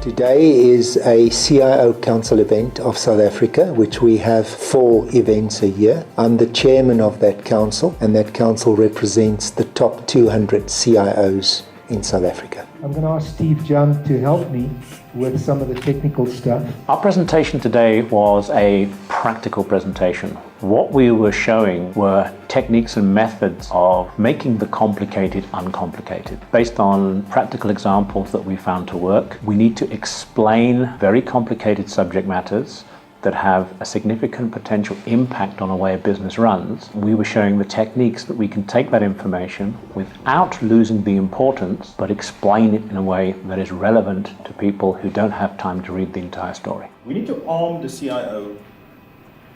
Today is a CIO Council event of South Africa, which we have 4 events a year. I'm the chairman of that council, and that council represents the top 200 CIOs in South Africa. I'm going to ask Steve Jung to help me with some of the technical stuff. Our presentation today was a practical presentation. What we were showing were techniques and methods of making the complicated uncomplicated. Based on practical examples that we found to work, we need to explain very complicated subject matters that have a significant potential impact on the way a business runs. We were showing the techniques that we can take that information without losing the importance, but explain it in a way that is relevant to people who don't have time to read the entire story. We need to arm the CIO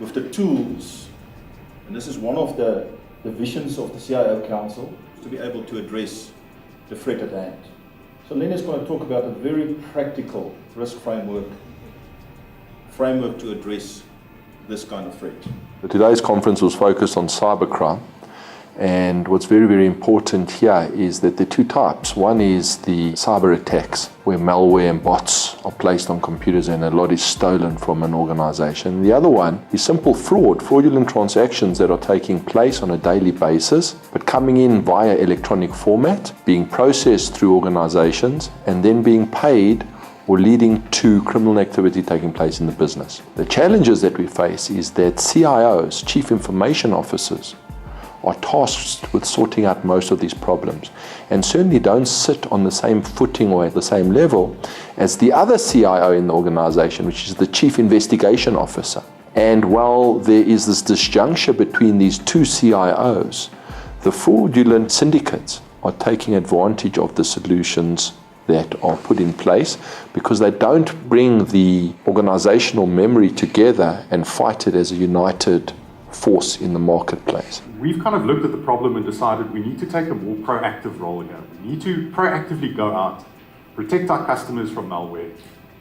with the tools, and this is one of the visions of the CIO Council, to be able to address the threat at hand. So Lena's going to talk about a very practical risk framework to address this kind of threat. Today's conference was focused on cybercrime, and what's very, very important here is that there are 2 types. One is the cyber attacks, where malware and bots are placed on computers and a lot is stolen from an organization. The other one is simple fraud, fraudulent transactions that are taking place on a daily basis, but coming in via electronic format, being processed through organizations, and then being paid or leading to criminal activity taking place in the business. The challenges that we face is that CIOs, Chief Information Officers, are tasked with sorting out most of these problems and certainly don't sit on the same footing or at the same level as the other CIO in the organization, which is the Chief Investigation Officer. And while there is this disjuncture between these 2 CIOs, the fraudulent syndicates are taking advantage of the solutions that are put in place because they don't bring the organizational memory together and fight it as a united force in the marketplace. We've kind of looked at the problem and decided we need to take a more proactive role here. We need to proactively go out, protect our customers from malware,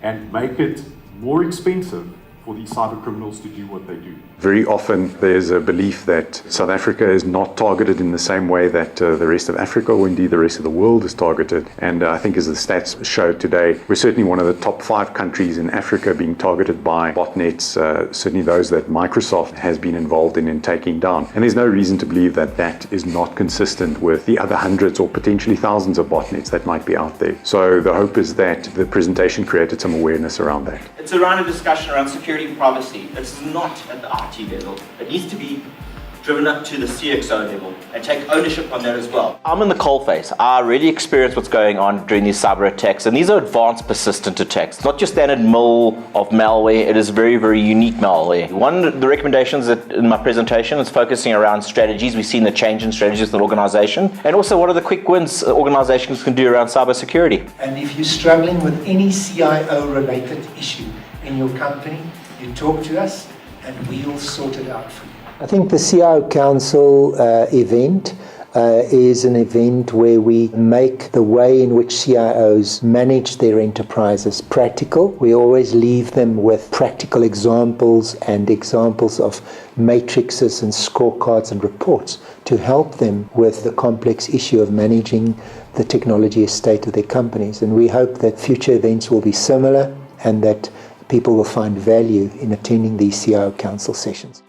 and make it more expensive for these cyber criminals to do what they do. Very often there's a belief that South Africa is not targeted in the same way that the rest of Africa or indeed the rest of the world is targeted. And I think as the stats showed today, we're certainly one of the top 5 countries in Africa being targeted by botnets, certainly those that Microsoft has been involved in taking down. And there's no reason to believe that that is not consistent with the other hundreds or potentially thousands of botnets that might be out there. So the hope is that the presentation created some awareness around that. It's around a discussion around security and privacy. It's not at the IT level. It needs to be driven up to the CXO level and take ownership on that as well. I'm in the coalface. I really experience what's going on during these cyber attacks, and these are advanced persistent attacks. It's not just standard mill of malware, it is very, very unique malware. One of the recommendations that in my presentation is focusing around strategies. We've seen the change in strategies of the organization, and also what are the quick wins organizations can do around cybersecurity. And if you're struggling with any CIO related issue in your company, you talk to us and we'll sort it out for you. I think the CIO Council event is an event where we make the way in which CIOs manage their enterprises practical. We always leave them with practical examples and examples of matrices and scorecards and reports to help them with the complex issue of managing the technology estate of their companies. And we hope that future events will be similar and that people will find value in attending these CIO Council sessions.